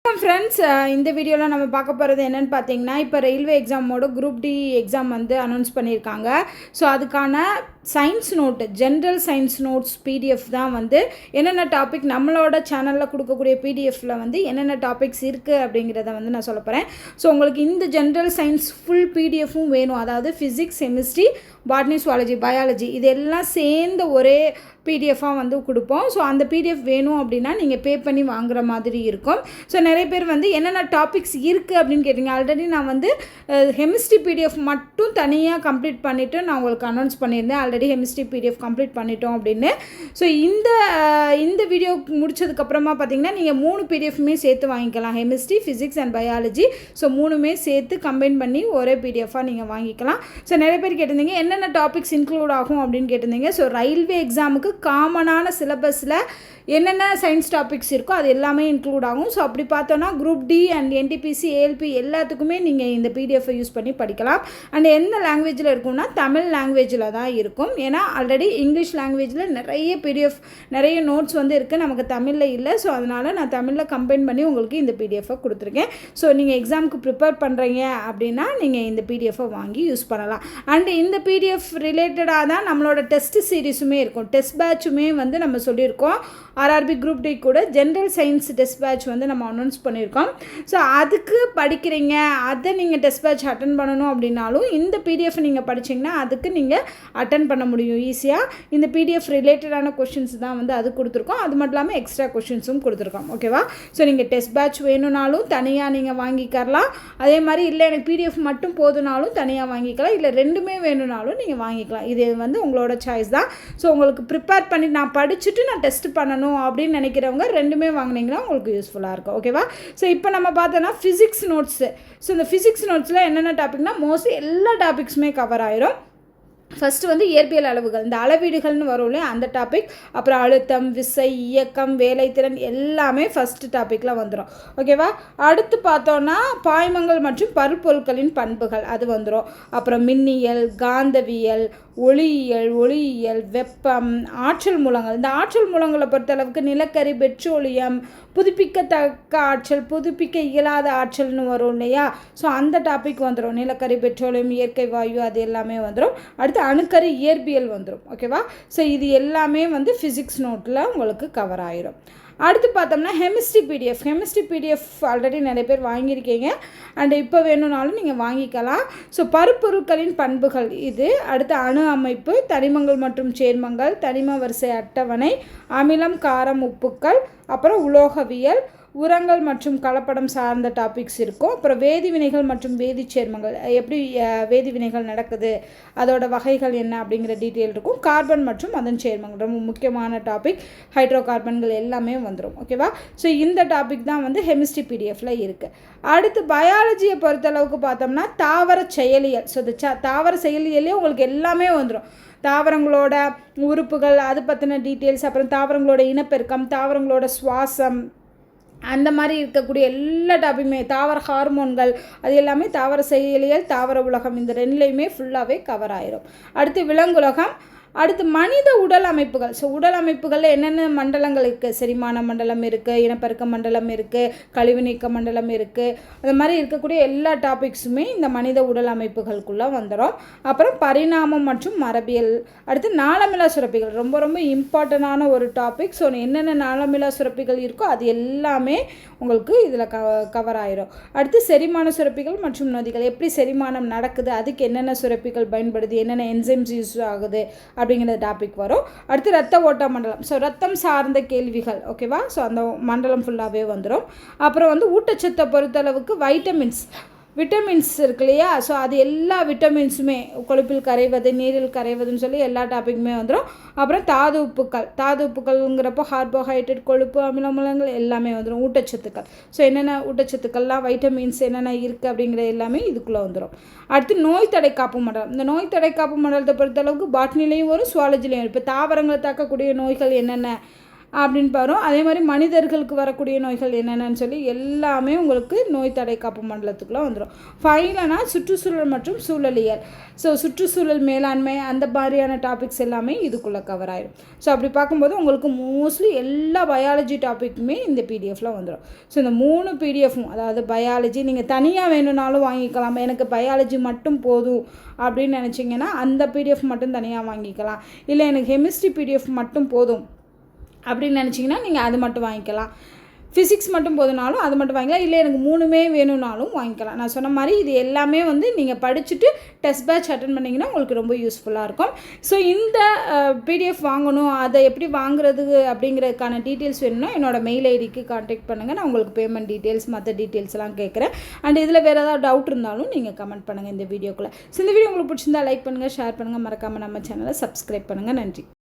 Friends, இந்த வீடியோவில் நம்ம பார்க்க போகிறது என்னென்னு பார்த்தீங்கன்னா, இப்போ ரயில்வே எக்ஸாமோட குரூப் டி எக்ஸாம் வந்து அனௌன்ஸ் பண்ணியிருக்காங்க. ஸோ அதுக்கான science note, general science notes PDF தான் வந்து என்னென்ன டாபிக் நம்மளோட சேனலில் கொடுக்கக்கூடிய பிடிஎஃப்பில் வந்து என்னென்ன டாபிக்ஸ் இருக்குது அப்படிங்கிறத வந்து நான் சொல்ல போகிறேன். ஸோ உங்களுக்கு இந்த ஜென்ரல் சயின்ஸ் ஃபுல் பிடிஎஃப்பும் வேணும், அதாவது physics, chemistry, botany, zoology, biology இதெல்லாம் சேர்ந்து ஒரே பிடிஎஃபாக வந்து கொடுப்போம். ஸோ அந்த பிடிஎஃப் வேணும் அப்படின்னா நீங்கள் பே பண்ணி வாங்குகிற மாதிரி இருக்கும். ஸோ நிறைய பேர் வந்து என்னென்ன டாபிக்ஸ் இருக்குது அப்படின்னு கேட்டிங்க. ஆல்ரெடி நான் வந்து கெமிஸ்ட்ரி பிடிஎஃப் மட்டும் தனியாக கம்ப்ளீட் பண்ணிவிட்டு நான் உங்களுக்கு அனௌன்ஸ் பண்ணியிருந்தேன். ஆல்ரெடி கெமிஸ்ட்ரி பிடிஎஃப் கம்ப்ளீட் பண்ணிட்டோம் அப்படின்னு. ஸோ இந்த வீடியோ முடிச்சதுக்கப்புறமா பார்த்தீங்கன்னா நீங்கள் 3 பிடிஎஃப்மே சேர்த்து வாங்கிக்கலாம். Chemistry, physics and biology. So 3மே சேர்த்து கம்பைன் பண்ணி ஒரே பிடிஎஃபாக நீங்கள் வாங்கிக்கலாம். ஸோ நிறைய பேர் கேட்டிருந்தீங்க என்னென்ன டாபிக்ஸ் இன்க்ளூட் ஆகும் அப்படின்னு கேட்டிருந்தீங்க. ஸோ ரயில்வே எக்ஸாமுக்கு காமனான சிலபஸில் என்னென்ன சயின்ஸ் டாபிக்ஸ் இருக்கோ அது எல்லாமே இன்க்ளூட் ஆகும். ஸோ அப்படி பார்த்தோன்னா group D and NTPC, ALP எல்லாத்துக்குமே நீங்கள் இந்த பிடிஎஃப்பை யூஸ் பண்ணி படிக்கலாம். அண்ட் எந்த லாங்குவேஜில் இருக்கும்னா தமிழ் லாங்குவேஜில் தான் இருக்கும். ஏன்னா ஆல்ரெடி இங்கிலீஷ் லாங்குவேஜில் நிறைய பிடிஎஃப், நிறைய நோட்ஸ் வந்து இருக்குது, நமக்கு தமிழில் இல்லை. ஸோ அதனால் நான் தமிழில் கம்பைன் பண்ணி உங்களுக்கு இந்த பிடிஎஃப்பை கொடுத்துருக்கேன். ஸோ நீங்கள் எக்ஸாமுக்கு ப்ரிப்பேர் பண்ணுறீங்க அப்படின்னா நீங்கள் இந்த பிடிஎஃப்பை வாங்கி யூஸ் பண்ணலாம். அண்ட் இந்த பிடிஎஃப் ரிலேட்டடாக தான் நம்மளோட டெஸ்ட் சீரீஸுமே இருக்கும். டெஸ்ட் பேட்சுமே வந்து நம்ம சொல்லியிருக்கோம். ஆர்ஆர்பி குரூப் டி கூட ஜென்ரல் சயின்ஸ் டெஸ்ட் பேட்ச் வந்து நம்ம அனௌன்ஸ் பண்ணியிருக்கோம். ஸோ அதுக்கு படிக்கிறீங்க, அதை நீங்கள் டெஸ்ட் பேட்ச் அட்டன் பண்ணணும் அப்படின்னாலும் இந்த பிடிஎஃப் நீங்கள் படிச்சிங்கன்னா அதுக்கு நீங்கள் அட்டன் பண்ண முடியும் ஈஸியாக. இந்த பிடிஎஃப் ரிலேட்டடான கொஷின்ஸ் தான் வந்து அது கொடுத்துருக்கோம். அது மட்டும் இல்லாமல் எக்ஸ்ட்ரா கொஷின்ஸும் கொடுத்துருக்கோம். ஓகேவா? ஸோ நீங்கள் டெஸ்ட் பேட்ச் வேணும்னாலும் தனியாக நீங்கள் வாங்கிக்கலாம். அதே மாதிரி இல்லை எனக்கு பிடிஎஃப் மட்டும் போதுனாலும் தனியாக வாங்கிக்கலாம். இல்லை ரெண்டுமே வேணும்னாலும் நீங்கள் வாங்கிக்கலாம். இது வந்து உங்களோட சாய்ஸ் தான். ஸோ உங்களுக்கு ப்ரிப்பேர் பண்ணி நான் படிச்சுட்டு நான் டெஸ்ட் பண்ணணும் அப்படின்னு நினைக்கிறவங்க ரெண்டுமே வாங்கினீங்கன்னா உங்களுக்கு யூஸ்ஃபுல்லாக இருக்கும். ஓகேவா? ஸோ இப்போ நம்ம பார்த்தோன்னா ஃபிசிக்ஸ் நோட்ஸு. ஸோ இந்த ஃபிசிக்ஸ் நோட்ஸில் என்னென்ன டாபிக்னா மோஸ்ட்லி எல்லா டாபிக்ஸுமே கவர் ஆயிரும். ஃபஸ்ட்டு வந்து இயற்பியல் அளவுகள், இந்த அளவீடுகள்னு வரும் இல்லையா அந்த டாபிக். அப்புறம் அழுத்தம், விசை, இயக்கம், வேலைத்திறன் எல்லாமே ஃபஸ்ட்டு டாப்பிக்கில் வந்துடும். ஓகேவா? அடுத்து பார்த்தோன்னா பாய்மங்கள் மற்றும் பருப்பொருட்களின் பண்புகள் அது வந்துடும். அப்புறம் மின்னியல், காந்தவியல், ஒளியியல், வெப்பம், ஆற்றல் மூலங்கள். இந்த ஆற்றல் மூலங்களை பொறுத்தளவுக்கு நிலக்கரி, பெட்ரோலியம், புதுப்பிக்கத்தக்க ஆற்றல், புதுப்பிக்க இயலாத ஆற்றல்னு வரும் இல்லையா? ஸோ அந்த டாபிக் வந்துடும். நிலக்கரி, பெட்ரோலியம், இயற்கை வாயு அது எல்லாமே வந்துடும். அடுத்து அணுக்கரு இயற்பியல் வந்துடும். ஓகேவா? ஸோ இது எல்லாமே வந்து ஃபிசிக்ஸ் நோட்டில் உங்களுக்கு கவர் ஆயிரும். அடுத்து பார்த்தோம்னா கெமிஸ்ட்ரி பிடிஎஃப் ஆல்ரெடி நிறைய பேர் வாங்கியிருக்கீங்க. அண்ட் இப்போ வேணும்னாலும் நீங்கள் வாங்கிக்கலாம். ஸோ பருப்பொருட்களின் பண்புகள் இது. அடுத்து அணு அமைப்பு, தனிமங்கள் மற்றும் சேர்மங்கள், தனிம வரிசை அட்டவணை, அமிலம், காரம், உப்புக்கள், அப்புறம் உலோகவியல், உரங்கள் மற்றும் கலப்படம் சார்ந்த டாபிக்ஸ் இருக்கும். அப்புறம் வேதிவினைகள் மற்றும் வேதிச்சேர்மங்கள், எப்படி வேதிவினைகள் நடக்குது, அதோட வகைகள் என்ன அப்படிங்கிற டீட்டெயில் இருக்கும். கார்பன் மற்றும் அதன் சேர்மங்கள் ரொம்ப முக்கியமான டாபிக். ஹைட்ரோ கார்பன்கள் எல்லாமே வந்துடும். ஓகேவா? ஸோ இந்த டாபிக் தான் வந்து கெமிஸ்ட்ரி பிடிஎஃப்பில் இருக்குது. அடுத்து பயாலஜியை பொறுத்தளவுக்கு பார்த்தோம்னா தாவர செயலியல். ஸோ இந்த தாவர செயலியலே உங்களுக்கு எல்லாமே வந்துடும். தாவரங்களோட உறுப்புகள் அது பற்றின டீட்டெயில்ஸ், அப்புறம் தாவரங்களோட இனப்பெருக்கம், தாவரங்களோட சுவாசம், அந்த மாதிரி இருக்கக்கூடிய எல்லா டாபிக்குமே, தாவர ஹார்மோன்கள் அது எல்லாமே தாவர செயலியல், தாவர உலகம் இந்த ரெண்டுலேயுமே ஃபுல்லாகவே கவர் ஆயிரும். அடுத்து விலங்குலகம். அடுத்து மனித உடல் அமைப்புகள். ஸோ உடல் அமைப்புகளில் என்னென்ன மண்டலங்கள் இருக்குது? செரிமான மண்டலம் இருக்குது, இனப்பெருக்க மண்டலம் இருக்குது, கழிவு நீக்க மண்டலம் இருக்குது. அது மாதிரி இருக்கக்கூடிய எல்லா டாபிக்ஸுமே இந்த மனித உடல் அமைப்புகளுக்குள்ளே வந்துடும். அப்புறம் பரிணாமம் மற்றும் மரபியல். அடுத்து நாளமிலா சுரப்பிகள் ரொம்ப ரொம்ப இம்பார்ட்டண்டான ஒரு டாபிக். ஸோ என்னென்ன நாளமிலா சுரப்பிகள் இருக்கோ அது எல்லாமே உங்களுக்கு இதில் கவர் ஆயிரும். அடுத்து செரிமான சுரப்பிகள் மற்றும் நொதிகள், எப்படி செரிமானம் நடக்குது, அதுக்கு என்னென்ன சுரப்பிகள் பயன்படுது, என்னென்ன என்சைம்ஸ் யூஸ் ஆகுது அப்படிங்கிற டாபிக் வரும். அடுத்து ரத்த ஓட்ட மண்டலம். ஸோ ரத்தம் சார்ந்த கேள்விகள். ஓகேவா? ஸோ அந்த மண்டலம் ஃபுல்லாகவே வந்துடும். அப்புறம் வந்து ஊட்டச்சத்தை பொறுத்தளவுக்கு விட்டமின்ஸ் இருக்கு இல்லையா? ஸோ அது எல்லா விட்டமின்ஸுமே கொழுப்பில் கரைவது, நீரில் கரைவதுன்னு சொல்லி எல்லா டாப்பிக்குமே வந்துடும். அப்புறம் தாது உப்புக்கள்ங்கிறப்போ கார்போஹைட்ரேட், கொழுப்பு, அமிலங்கள் எல்லாமே வந்துடும். ஊட்டச்சத்துக்கள். ஸோ என்னென்ன ஊட்டச்சத்துக்கள்லாம், வைட்டமின்ஸ் என்னென்ன இருக்குது அப்படிங்கிற எல்லாமே இதுக்குள்ளே வந்துடும். அடுத்து நோய் தடை காப்பு மண்டலம். இந்த நோய் தடை காப்பு மண்டலத்தை பொறுத்தளவுக்கு பாட்னிலையும் வரும், சுவாலஜிலையும். இப்போ தாவரங்களை தாக்கக்கூடிய நோய்கள் என்னென்ன அப்படின்னு வரும். அதே மாதிரி மனிதர்களுக்கு வரக்கூடிய நோய்கள் என்னென்னு சொல்லி எல்லாமே உங்களுக்கு நோய் தடை காப்பு மண்டலத்துக்குள்ளே வந்துடும். ஃபைவ்லனா சுற்றுச்சூழல் மற்றும் சூழலியல். ஸோ சுற்றுச்சூழல் மேலாண்மை அந்த மாதிரியான டாபிக்ஸ் எல்லாமே இதுக்குள்ளே கவர் ஆயிடும். ஸோ அப்படி பார்க்கும்போது உங்களுக்கு மோஸ்ட்லி எல்லா பயாலஜி டாப்பிக்குமே இந்த பிடிஎஃப்பில் வந்துடும். ஸோ இந்த 3 பிடிஎஃப்பும், அதாவது பயாலஜி நீங்கள் தனியாக வேணும்னாலும் வாங்கிக்கலாம். எனக்கு பயாலஜி மட்டும் போதும் அப்படின்னு நினச்சிங்கன்னா அந்த பிடிஎஃப் மட்டும் தனியாக வாங்கிக்கலாம். இல்லை எனக்கு கெமிஸ்ட்ரி பிடிஎஃப் மட்டும் போதும் அப்படின்னு நினச்சிங்கன்னா நீங்கள் அது மட்டும் வாங்கிக்கலாம். ஃபிசிக்ஸ் மட்டும் போதுனாலும் அது மட்டும் வாங்கிக்கலாம். இல்லை எனக்கு 3மே வேணும்னாலும் வாங்கிக்கலாம். நான் சொன்ன மாதிரி இது எல்லாமே வந்து நீங்கள் படிச்சுட்டு டெஸ்ட் பேட்ச் அட்டன் பண்ணிங்கன்னா உங்களுக்கு ரொம்ப யூஸ்ஃபுல்லாக இருக்கும். ஸோ இந்த பிடிஎஃப் வாங்கணும், அதை எப்படி வாங்குறது அப்படிங்கிறதுக்கான டீட்டெயில்ஸ் வேணும்னா என்னோடய மெயில் ஐடிக்கு கான்டாக்ட் பண்ணுங்கள். நான் உங்களுக்கு பேமெண்ட் டீட்டெயில்ஸ் மற்ற டீட்டெயில்ஸ்லாம் கேட்குறேன். அண்ட் இதில் வேறு ஏதாவது டவுட் இருந்தாலும் நீங்கள் கமெண்ட் பண்ணுங்கள் இந்த வீடியோக்குள்ளே. ஸோ இந்த வீடியோ உங்களுக்கு பிடிச்சிருந்தா லைக் பண்ணுங்கள், ஷேர் பண்ணுங்கள், மறக்காமல் நம்ம சேனலை சப்ஸ்கிரைப் பண்ணுங்கள். நன்றி.